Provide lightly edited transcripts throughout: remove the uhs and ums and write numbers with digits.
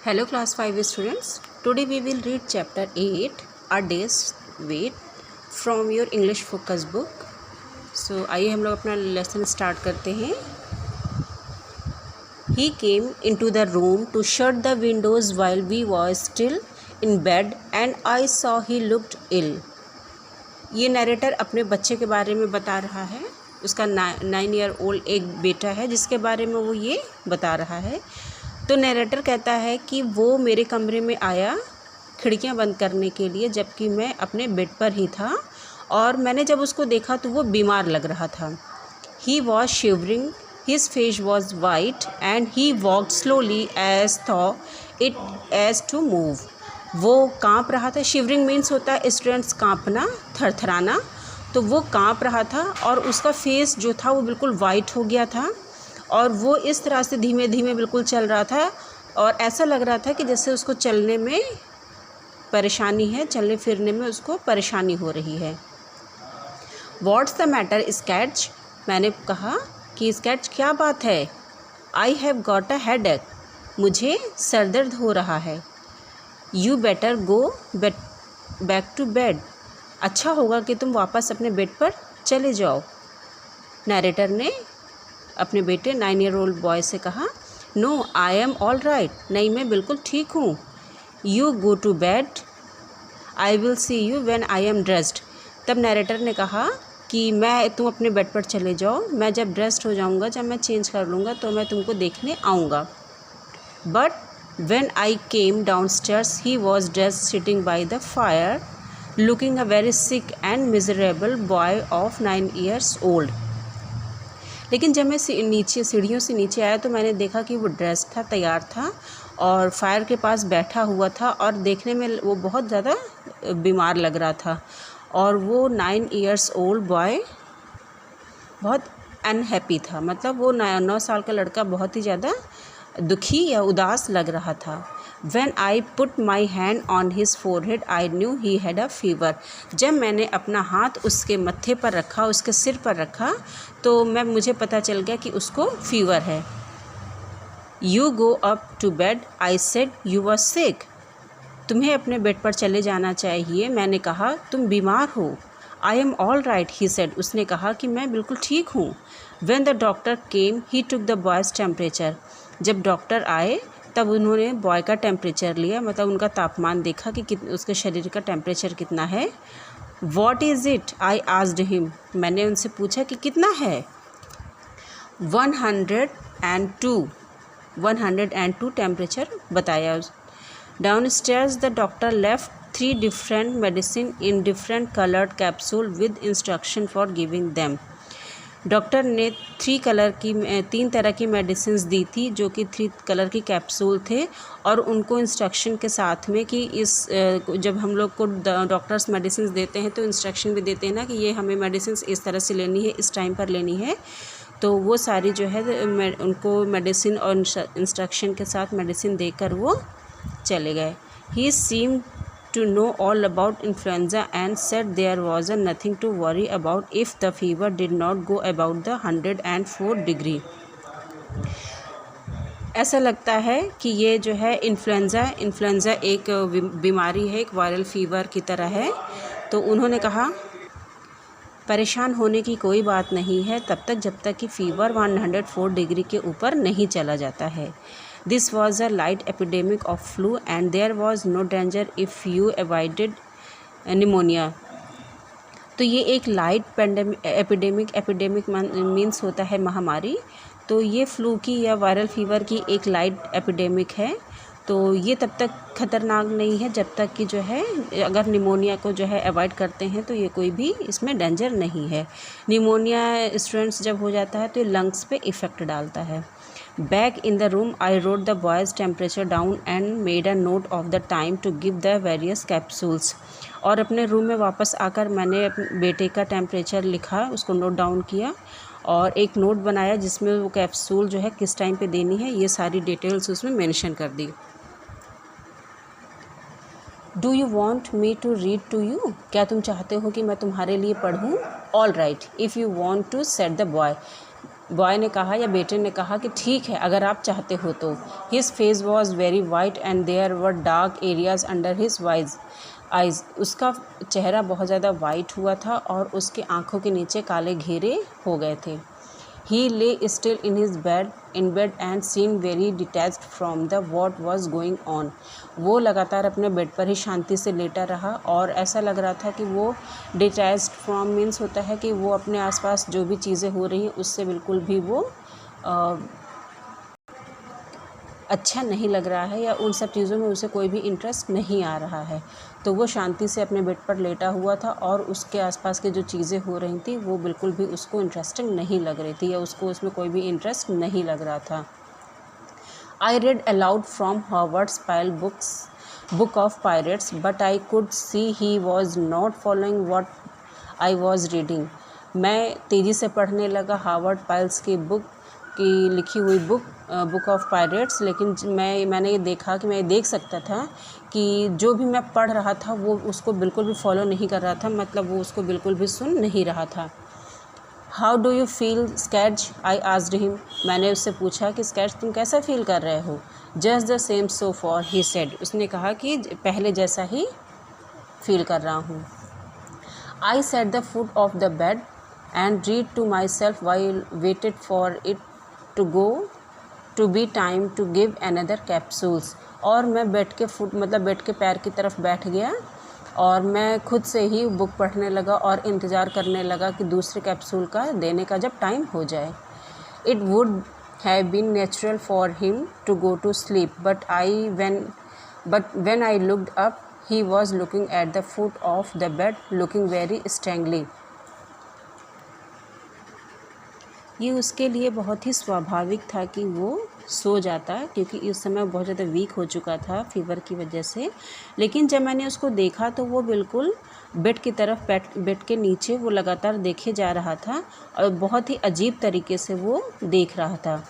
Hello class 5 students. Today we will read chapter 8 A Day's Wait from your English focus book. So आइए हम लोग अपना lesson start करते हैं. He came into the room to shut the windows while we were still in bed and I saw he looked ill. ये narrator अपने बच्चे के बारे में बता रहा है. उसका 9 ईयर ओल्ड एक बेटा है जिसके बारे में वो ये बता रहा है. तो नरेटर कहता है कि वो मेरे कमरे में आया खिड़कियां बंद करने के लिए जबकि मैं अपने बेड पर ही था और मैंने जब उसको देखा तो वो बीमार लग रहा था. He was shivering, his face was white and he walked slowly as though it ached to move. वो काँप रहा था. शिवरिंग मीन्स होता है स्टूडेंट्स काँपना, थरथराना. तो वो काँप रहा था और उसका फेस जो था वो बिल्कुल वाइट हो गया था और वो इस तरह से धीमे धीमे बिल्कुल चल रहा था और ऐसा लग रहा था कि जैसे उसको चलने में परेशानी है, चलने फिरने में उसको परेशानी हो रही है. What's the matter Schatz? मैंने कहा कि स्केच क्या बात है. I have got a headache, मुझे सर दर्द हो रहा है. You better go back to bed, अच्छा होगा कि तुम वापस अपने बेड पर चले जाओ. नरेटर ने अपने बेटे 9 ईयर ओल्ड बॉय से कहा. No I am all right, नहीं मैं बिल्कुल ठीक हूँ. You go to bed, I will see you when I am dressed. तब नरेटर ने कहा कि तुम अपने बेड पर चले जाओ, मैं जब ड्रेस्ड हो जाऊँगा, जब मैं चेंज कर लूँगा तो मैं तुमको देखने आऊँगा. But when I came down stairs he was dressed sitting by the fire looking a very sick and miserable boy of 9 years old. लेकिन जब मैं नीचे सीढ़ियों से नीचे आया तो मैंने देखा कि वो ड्रेस था, तैयार था और फायर के पास बैठा हुआ था और देखने में वो बहुत ज़्यादा बीमार लग रहा था. और वो 9 ईयर्स ओल्ड बॉय बहुत अनहैप्पी था. मतलब वो 9 साल का लड़का बहुत ही ज़्यादा दुखी या उदास लग रहा था. When I put my hand on his forehead, I knew he had a fever. जब मैंने अपना हाथ उसके मत्थे पर रखा, उसके सिर पर रखा, तो मुझे पता चल गया कि उसको फीवर है. You go up to bed, I said you were sick. तुम्हें अपने बेड पर चले जाना चाहिए, मैंने कहा तुम बीमार हो. I am all right, he said. उसने कहा कि मैं बिल्कुल ठीक हूँ. When the doctor came, he took the boy's temperature. जब डॉक्टर आए तब उन्होंने बॉय का टेम्परेचर लिया, मतलब उनका तापमान देखा कि उसके शरीर का टेम्परेचर कितना है. What is it? I asked him. मैंने उनसे पूछा कि कितना है. 102 टेम्परेचर बताया. Downstairs the doctor left 3 different medicine in different colored capsule with instruction for giving them. Doctor ने 3 तरह की मेडिसिन दी थी जो कि 3 कलर की कैप्सूल थे और उनको इंस्ट्रक्शन के साथ में कि जब हम लोग को डॉक्टर्स मेडिसिन देते हैं तो इंस्ट्रक्शन भी देते हैं ना कि ये हमें मेडिसिन इस तरह से लेनी है, इस टाइम पर लेनी है. तो वो सारी जो है उनको मेडिसिन और इंस्ट्रक्शन के साथ मेडिसिन देकर वो चले गए. ही सीम to know all about influenza and said there was nothing to worry about if the fever did not go about the 104 degree. ऐसा लगता है कि ये जो है इन्फ्लुएंज़ा एक बीमारी है, एक वायरल फीवर की तरह है. तो उन्होंने कहा परेशान होने की कोई बात नहीं है तब तक जब तक कि फीवर 104 डिग्री के ऊपर नहीं चला जाता है. This was a light epidemic of flu and there was no danger if you avoided pneumonia. तो ये एक लाइट एपिडेमिक मीन्स होता है महामारी. तो ये फ्लू की या वायरल फीवर की एक लाइट एपिडेमिक है. तो ये तब तक ख़तरनाक नहीं है जब तक कि जो है अगर निमोनिया को जो है अवॉइड करते हैं तो ये कोई भी इसमें डेंजर नहीं है. निमोनिया स्टूडेंट्स जब हो जाता है तो ये लंग्स पे इफ़ेक्ट डालता है. Back in the room, I wrote the boy's temperature down and made a note of the time to give the various capsules. और अपने रूम में वापस आकर मैंने अपने बेटे का टेम्परेचर लिखा, उसको नोट डाउन किया और एक नोट बनाया जिसमें वो कैप्सूल जो है किस टाइम पे देनी है ये सारी डिटेल्स उसमें मेंशन कर दी. Do you want me to read to you? क्या तुम चाहते हो कि मैं तुम्हारे लिए पढ़ूँ? All right, if you want to, said the boy. Boy ने कहा या बेटे ने कहा कि ठीक है अगर आप चाहते हो तो। His face was very white and there were dark areas under his eyes. उसका चेहरा बहुत ज़्यादा वाइट हुआ था और उसकी आँखों के नीचे काले घेरे हो गए थे। He lay still in bed and seemed very detached from the what was going on. वो लगातार अपने बेड पर ही शांति से लेटा रहा और ऐसा लग रहा था कि वो डिटैच्ड फ्रॉम मीन्स होता है कि वो अपने आसपास जो भी चीज़ें हो रही हैं उससे बिल्कुल भी वो अच्छा नहीं लग रहा है या उन सब चीज़ों में उसे कोई भी इंटरेस्ट नहीं आ रहा है। तो वो शांति से अपने बेड पर लेटा हुआ था और उसके आसपास की जो चीज़ें हो रही थी वो बिल्कुल भी उसको इंटरेस्टिंग नहीं लग रही थी या उसको उसमें कोई भी इंटरेस्ट नहीं लग रहा था। I read allowed from Howards pile book of pirates but I could see he was not following what I was reading. मैं तेज़ी से पढ़ने लगा हावर्ड पाइल्स की लिखी हुई बुक ऑफ पायरेट्स, लेकिन मैंने ये देखा कि मैं देख सकता था कि जो भी मैं पढ़ रहा था वो उसको बिल्कुल भी फॉलो नहीं कर रहा था, मतलब वो उसको बिल्कुल भी सुन नहीं रहा था। How do you feel scared I asked him. मैंने उससे पूछा कि स्कैर्ड तुम कैसा फील कर रहे हो। Just the same so for he said. उसने कहा कि पहले जैसा ही फील कर रहा हूँ। I set the foot of the bed and read to myself while waited for it to be time to give another capsules. और मैं बेड के पैर की तरफ बैठ गया और मैं खुद से ही बुक पढ़ने लगा और इंतज़ार करने लगा कि दूसरे कैप्सूल का देने का जब टाइम हो जाए। It would have been natural for him to go to sleep but when I looked up he was looking at the foot of the bed looking very strangely. ये उसके लिए बहुत ही स्वाभाविक था कि वो सो जाता, क्योंकि इस समय बहुत ज़्यादा वीक हो चुका था फीवर की वजह से। लेकिन जब मैंने उसको देखा तो वो बिल्कुल बेड की तरफ बेड के नीचे वो लगातार देखे जा रहा था और बहुत ही अजीब तरीके से वो देख रहा था।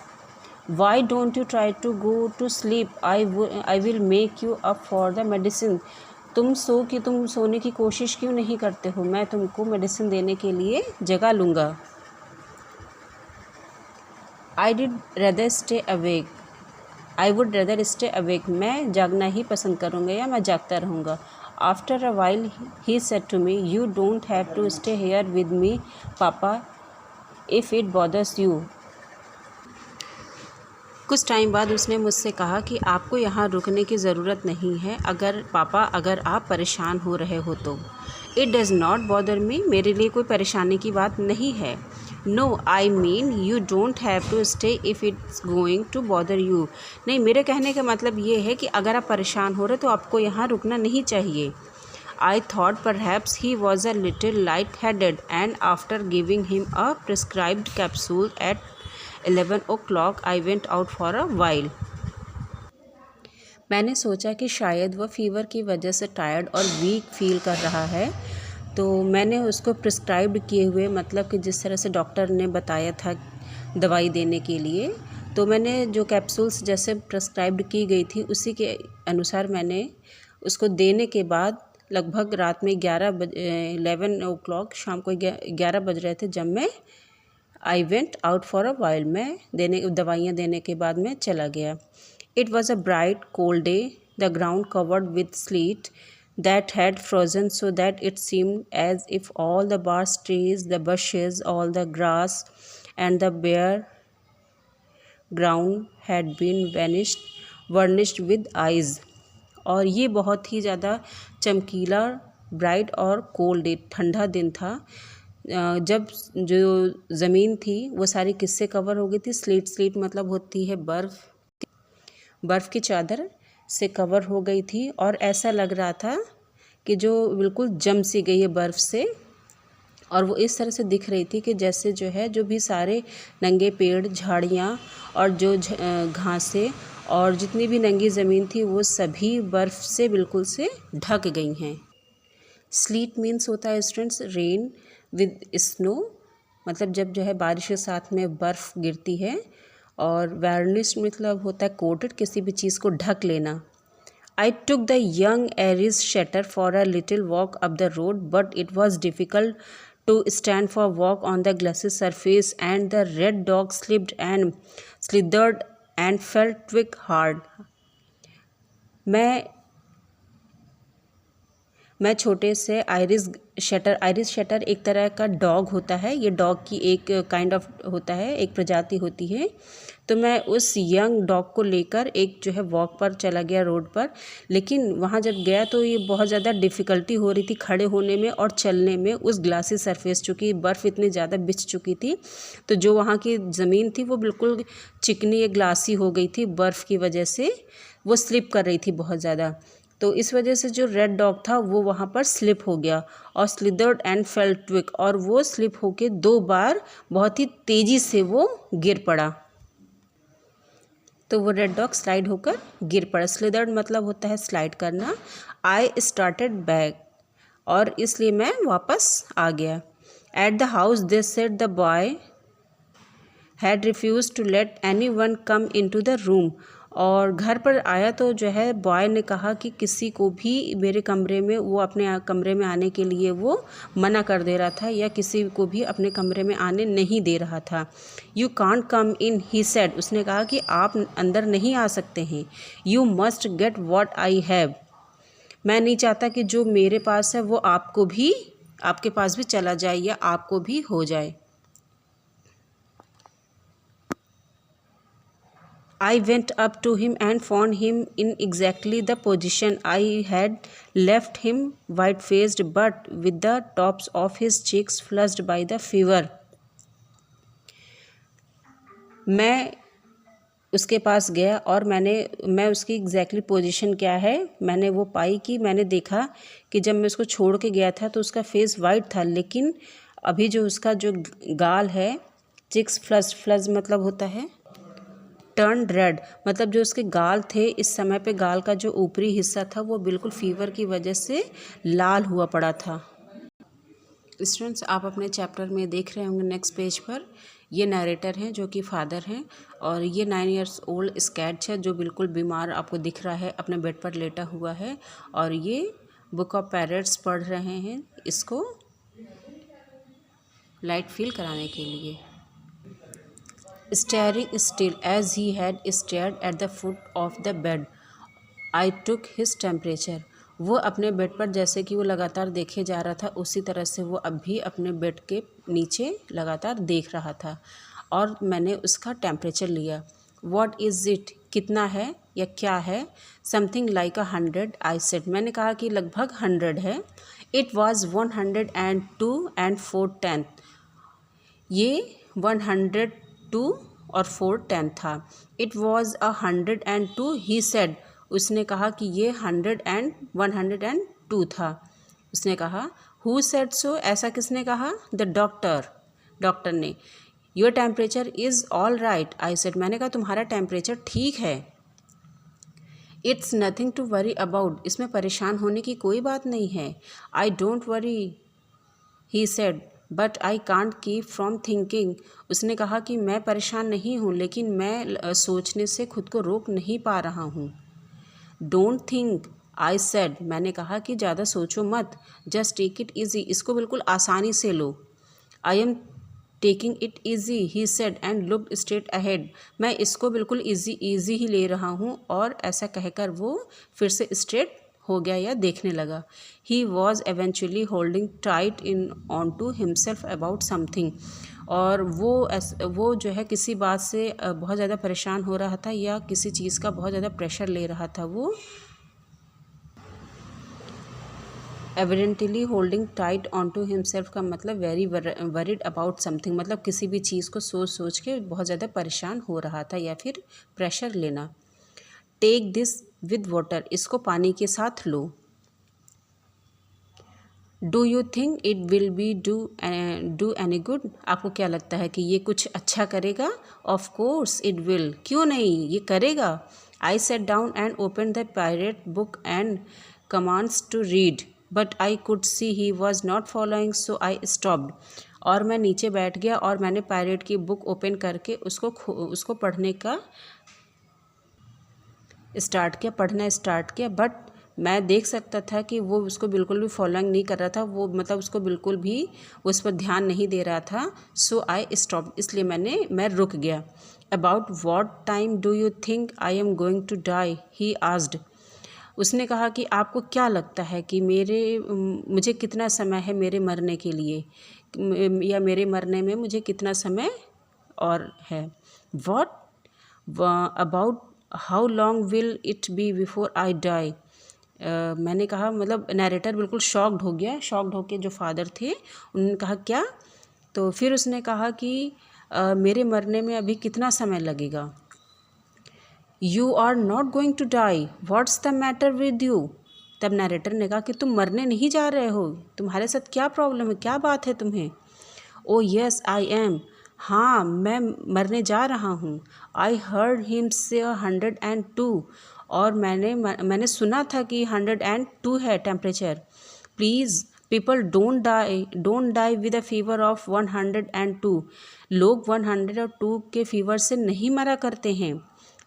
Why don't you try to go to sleep, I will make you up for the medicine. तुम सोने की कोशिश क्यों नहीं करते हो, मैं तुमको मेडिसिन देने के लिए जगा लूँगा। I would rather stay awake। मैं जागना ही पसंद करूँगा या मैं जागता रहूँगा। After a while he said to me, you don't have to stay here with me, Papa, if it bothers you। कुछ टाइम बाद उसने मुझसे कहा कि आपको यहाँ रुकने की ज़रूरत नहीं है अगर आप परेशान हो रहे हो तो। It does not bother me, मेरे लिए कोई परेशानी की बात नहीं है। No, I mean you don't have to stay if it's going to bother you। नहीं, मेरे कहने का मतलब ये है कि अगर आप परेशान हो रहे तो आपको यहाँ रुकना नहीं चाहिए। I thought perhaps he was a little light-headed and after giving him a prescribed capsule at 11 o'clock I went out for a while। मैंने सोचा कि शायद वह फीवर की वजह से टायर्ड और वीक फील कर रहा है, तो मैंने उसको प्रिस्क्राइब किए हुए, मतलब कि जिस तरह से डॉक्टर ने बताया था दवाई देने के लिए, तो मैंने जो कैप्सूल्स जैसे प्रिस्क्राइब की गई थी उसी के अनुसार मैंने उसको देने के बाद लगभग रात में 11 o'clock शाम को 11 बज रहे थे जब मैं I went out for a while, मैं दवाइयाँ देने के बाद मैं चला गया। It was a bright cold day, the ground covered with slit that had frozen so that it seemed as if all the bark trees, the bushes, all the grass and the bare ground had been varnished with eyes। और ये बहुत ही ज़्यादा चमकीला, bright और cold day, ठंडा दिन था जब जो ज़मीन थी वो सारी किससे कवर हो गई थी। स्लीट मतलब होती है बर्फ़ की चादर से कवर हो गई थी और ऐसा लग रहा था कि जो बिल्कुल जम सी गई है बर्फ़ से, और वो इस तरह से दिख रही थी कि जैसे जो भी सारे नंगे पेड़, झाड़ियाँ और जो घासें और जितनी भी नंगी ज़मीन थी वो सभी बर्फ़ से बिल्कुल से ढक गई हैं। स्लीट मीन्स होता है स्टूडेंट्स रेन विद स्नो, मतलब जब बारिश के साथ में बर्फ़ गिरती है, और वार्निश मतलब होता है कोटेड, किसी भी चीज़ को ढक लेना। I took the young Aries shutter for a little walk up the road, but it was difficult to stand for walk on the glassy surface, and the red dog slipped and slithered and fell twig hard. मैं छोटे से Irish shutter एक तरह का dog होता है, ये dog की एक काइंड ऑफ होता है, एक प्रजाति होती है। तो मैं उस यंग डॉग को लेकर एक जो है वॉक पर चला गया रोड पर, लेकिन वहाँ जब गया तो ये बहुत ज़्यादा डिफ़िकल्टी हो रही थी खड़े होने में और चलने में उस ग्लासी सरफेस, चूँकि बर्फ़ इतनी ज़्यादा बिछ चुकी थी तो जो वहाँ की ज़मीन थी वो बिल्कुल चिकनी या ग्लासी हो गई थी, बर्फ़ की वजह से वो स्लिप कर रही थी बहुत ज़्यादा। तो इस वजह से जो रेड डॉग था वो वहाँ पर स्लिप हो गया और स्लिदर्ड एंड फेल ट्विक, और वो स्लिप होके 2 बार बहुत ही तेज़ी से वो गिर पड़ा। तो वो रेड डॉग स्लाइड होकर गिर पड़ा। स्लिदर्ड मतलब होता है स्लाइड करना। आई स्टार्टेड बैक, और इसलिए मैं वापस आ गया। At the house they said the boy had refused to let anyone come into the room, और घर पर आया तो जो है बॉय ने कहा कि किसी को भी मेरे कमरे में, वो अपने कमरे में आने के लिए वो मना कर दे रहा था या किसी को भी अपने कमरे में आने नहीं दे रहा था। You can't come in, he said, उसने कहा कि आप अंदर नहीं आ सकते हैं। You must get what I have, मैं नहीं चाहता कि जो मेरे पास है वो आपके पास भी चला जाए या आपको भी हो जाए। I went up to him and found him in exactly the position I had left him, white-faced but with the tops of his cheeks flushed by the fever. मैं उसके पास गया और मैं उसकी एग्जैक्टली पोजीशन क्या है मैंने वो पाई कि मैंने देखा कि जब मैं उसको छोड़ के गया था तो उसका फेस वाइट था, लेकिन अभी जो उसका जो गाल है, चिक्स फ्लज मतलब होता है टर्न रेड, मतलब जो उसके गाल थे इस समय पे गाल का जो ऊपरी हिस्सा था वो बिल्कुल फीवर की वजह से लाल हुआ पड़ा था। स्टूडेंट्स, आप अपने चैप्टर में देख रहे होंगे नेक्स्ट पेज पर ये नरेटर हैं जो कि फादर हैं, और ये 9 इयर्स ओल्ड स्केच है जो बिल्कुल बीमार आपको दिख रहा है, अपने बेड पर लेटा हुआ है, और ये बुक ऑफ पैरेट्स पढ़ रहे हैं इसको लाइट फील कराने के लिए। Staring still as he had stared at the foot of the bed, I took his temperature. वो अपने बेड पर जैसे कि वो लगातार देखे जा रहा था उसी तरह से वो अब भी अपने बेड के नीचे लगातार देख रहा था, और मैंने उसका टेम्परेचर लिया। What is it? कितना है या क्या है? Something like 100, I said. मैंने कहा कि लगभग 100 है। It was 102 and 4/10. ये 102 और 4/10 था। It was 102, he said. उसने कहा कि ये 102 था। उसने कहा who said so? ऐसा किसने कहा? The doctor. डॉक्टर ने। Your temperature is all right, I said. मैंने कहा तुम्हारा टेम्परेचर ठीक है। It's nothing to worry about. इसमें परेशान होने की कोई बात नहीं है। I don't worry, he said. But I can't keep from thinking, उसने कहा कि मैं परेशान नहीं हूँ लेकिन मैं सोचने से खुद को रोक नहीं पा रहा हूँ। डोंट थिंक, आई सेड, मैंने कहा कि ज़्यादा सोचो मत। जस्ट टेक इट ईजी, इसको बिल्कुल आसानी से लो। I am taking it easy, he said and looked straight ahead, मैं इसको बिल्कुल ईजी ही ले रहा हूँ, और ऐसा कहकर वो फिर से स्ट्रेट हो गया या देखने लगा। He was eventually holding tight in on to himself about something, और वो जो है किसी बात से बहुत ज़्यादा परेशान हो रहा था या किसी चीज़ का बहुत ज़्यादा प्रेशर ले रहा था। वो evidently holding tight on to himself का मतलब वेरी वरिड अबाउट समथिंग, मतलब किसी भी चीज़ को सोच के बहुत ज़्यादा परेशान हो रहा था या फिर प्रेशर लेना। टेक दिस विद वाटर, इसको पानी के साथ लो। Do you think it will be do any good, आपको क्या लगता है कि ये कुछ अच्छा करेगा? ऑफ कोर्स इट विल, क्यों नहीं, ये करेगा। I set down and open the pirate book and commands to read, but I could see he was not following, so I stopped, और मैं नीचे बैठ गया और मैंने पायरेट की बुक ओपन करके उसको पढ़ना स्टार्ट किया, बट मैं देख सकता था कि वो उसको बिल्कुल भी फॉलोइंग नहीं कर रहा था, वो मतलब उसको बिल्कुल भी उस पर ध्यान नहीं दे रहा था। सो आई स्टॉप, इसलिए मैं रुक गया। About what time do you think I am going to die, he asked. उसने कहा कि आपको क्या लगता है कि मुझे कितना समय है मेरे मरने के लिए, या मेरे मरने में मुझे कितना समय और है। What about how long will it be before I die. मैंने कहा, मतलब नरेटर बिल्कुल शॉक्ड हो गया। शॉक्ड होके जो फादर थे उन्होंने कहा क्या? तो फिर उसने कहा कि मेरे मरने में अभी कितना समय लगेगा। You are not going to die, what's the matter with you. तब नरेटर ने कहा कि तुम मरने नहीं जा रहे हो, तुम्हारे साथ क्या प्रॉब्लम है, क्या बात है तुम्हें। ओ यस आई एम, हाँ मैं मरने जा रहा हूँ। आई हर्ड हिम से 102, और मैंने सुना था कि 102 है temperature. Please people don't die with a fever of 102। लोग 102 के फीवर से नहीं मरा करते हैं।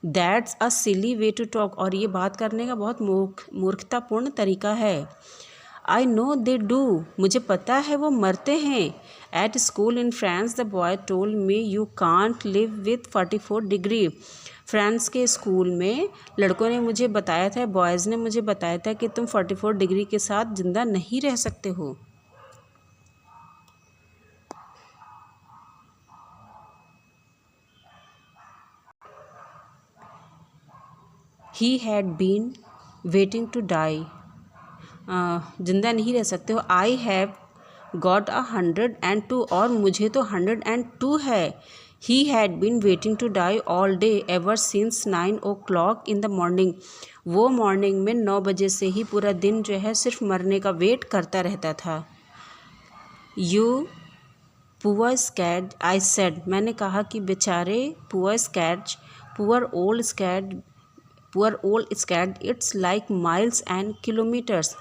That's a silly way to talk, और ये बात करने का बहुत मूर्खतापूर्ण तरीका है। आई नो दे डू, मुझे पता है वो मरते हैं। At school in France the boy told me you can't live with 44 degree. France के स्कूल में लड़कों ने मुझे बताया था, बॉयज़ ने मुझे बताया था कि तुम 44 डिग्री के साथ ज़िंदा नहीं रह सकते हो। He had been waiting to die, ज़िंदा नहीं रह सकते हो। आई हैव गॉट 102, और मुझे तो 102 है। He had been waiting to die all day ever since 9 o'clock in the morning. वो मॉर्निंग में 9 बजे से ही पूरा दिन जो है सिर्फ मरने का वेट करता रहता था। यू पुअर स्कैड, आई सेड, मैंने कहा कि बेचारे poor स्कैड, poor old स्कैड, poor old स्कैड, it's like miles and kilometres.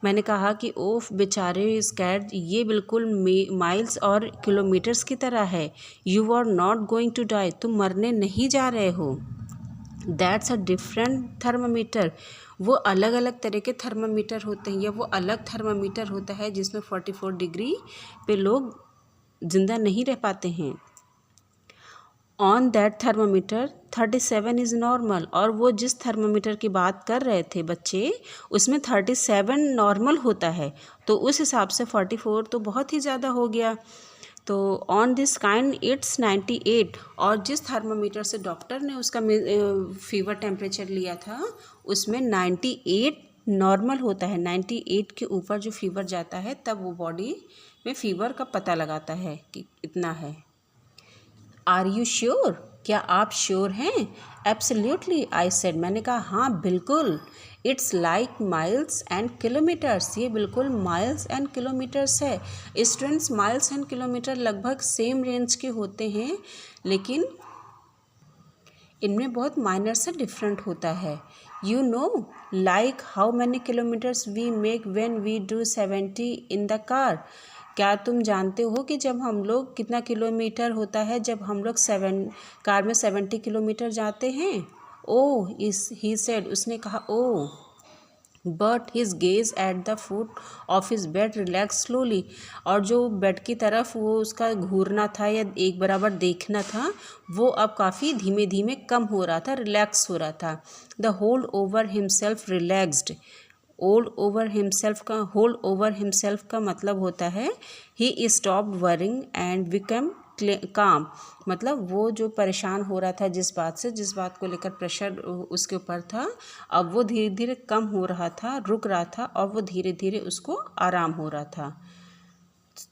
मैंने कहा कि ओफ बेचारे स्कैड, ये बिल्कुल माइल्स और किलोमीटर्स की तरह है। You are not going to die, तुम मरने नहीं जा रहे हो। दैट्स अ डिफरेंट थर्मामीटर, वो अलग अलग तरह के थर्मामीटर होते हैं, या वो अलग थर्मामीटर होता है जिसमें 44 डिग्री पे लोग ज़िंदा नहीं रह पाते हैं। On that thermometer 37 is normal, और वो जिस थर्मामीटर की बात कर रहे थे बच्चे, उसमें 37 नॉर्मल होता है, तो उस हिसाब से 44 तो बहुत ही ज़्यादा हो गया। तो ऑन दिस काइंड इट्स 98, और जिस थर्मामीटर से डॉक्टर ने उसका फीवर टेम्परेचर लिया था उसमें 98 नॉर्मल होता है। 98 के ऊपर जो फीवर जाता है तब वो बॉडी में फीवर का पता लगाता है कि इतना है। आर यू श्योर, क्या आप श्योर हैं? एब्सोल्युटली आई सेड, मैंने कहा हाँ बिल्कुल। It's like miles and kilometres, ये बिल्कुल माइल्स एंड किलोमीटर्स है। स्टूडेंट्स, माइल्स एंड किलोमीटर लगभग सेम रेंज के होते हैं, लेकिन इनमें बहुत माइनर से डिफरेंट होता है। You know like how many kilometres we make when we do 70 in the car. क्या तुम जानते हो कि जब हम लोग कितना किलोमीटर होता है जब हम लोग कार में 70 किलोमीटर जाते हैं? ओह ही सेड, उसने कहा oh. But his gaze at the foot of his bed relax slowly, और जो बेड की तरफ वो उसका घूरना था या एक बराबर देखना था, वो अब काफ़ी धीमे धीमे कम हो रहा था, रिलैक्स हो रहा था। The hold over himself relaxed, hold over himself का मतलब होता है he stopped worrying and become काम, मतलब वो जो परेशान हो रहा था जिस बात को लेकर प्रेशर उसके ऊपर था, अब वो धीरे धीरे कम हो रहा था, रुक रहा था, और वो धीरे धीरे उसको आराम हो रहा था।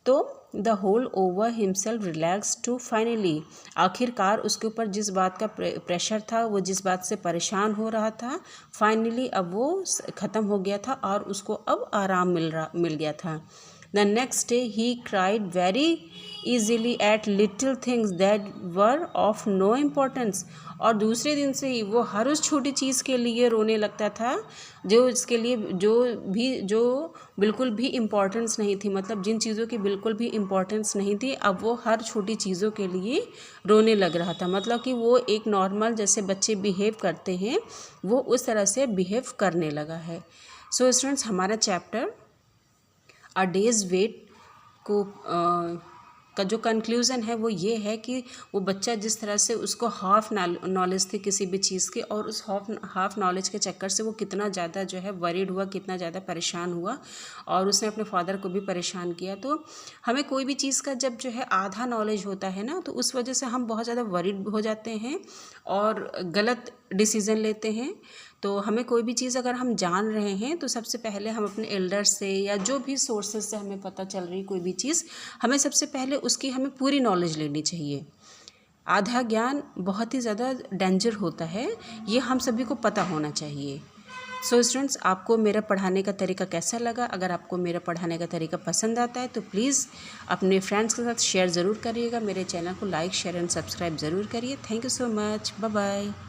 तो the hold over himself relax too finally, आखिरकार उसके ऊपर जिस बात का प्रेशर था, वो जिस बात से परेशान हो रहा था, फाइनली अब वो ख़त्म हो गया था और उसको अब आराम मिल गया था। The next day he cried very easily at little things that were of no importance, और दूसरे दिन से ही वो हर उस छोटी चीज़ के लिए रोने लगता था जो बिल्कुल भी इम्पोर्टेंस नहीं थी, मतलब जिन चीज़ों की बिल्कुल भी इम्पोर्टेंस नहीं थी, अब वो हर छोटी चीज़ों के लिए रोने लग रहा था। मतलब कि वो एक नॉर्मल जैसे बच्चे बिहेव करते हैं वो उस तरह से बिहेव करने लगा है। सो स्टूडेंट्स, हमारा चैप्टर अ डेज वेट को का जो कंक्लूज़न है वो ये है कि वो बच्चा जिस तरह से उसको हाफ नॉलेज थी किसी भी चीज़ की, और उस हाफ नॉलेज के चक्कर से वो कितना ज़्यादा जो है वरीड हुआ, कितना ज़्यादा परेशान हुआ, और उसने अपने फादर को भी परेशान किया। तो हमें कोई भी चीज़ का जब जो है आधा नॉलेज होता है ना, तो उस वजह से हम बहुत ज़्यादा वरीड हो जाते हैं और गलत डिसीज़न लेते हैं। तो हमें कोई भी चीज़ अगर हम जान रहे हैं तो सबसे पहले हम अपने एल्डर्स से या जो भी सोर्सेज से हमें पता चल रही कोई भी चीज़, हमें सबसे पहले उसकी हमें पूरी नॉलेज लेनी चाहिए। आधा ज्ञान बहुत ही ज़्यादा डेंजर होता है, ये हम सभी को पता होना चाहिए। सो स्टूडेंट्स, आपको मेरा पढ़ाने का तरीका कैसा लगा? अगर आपको मेरा पढ़ाने का तरीका पसंद आता है तो प्लीज़ अपने फ्रेंड्स के साथ शेयर ज़रूर करिएगा। मेरे चैनल को लाइक, शेयर एंड सब्सक्राइब ज़रूर करिए। Thank you so much. Bye bye.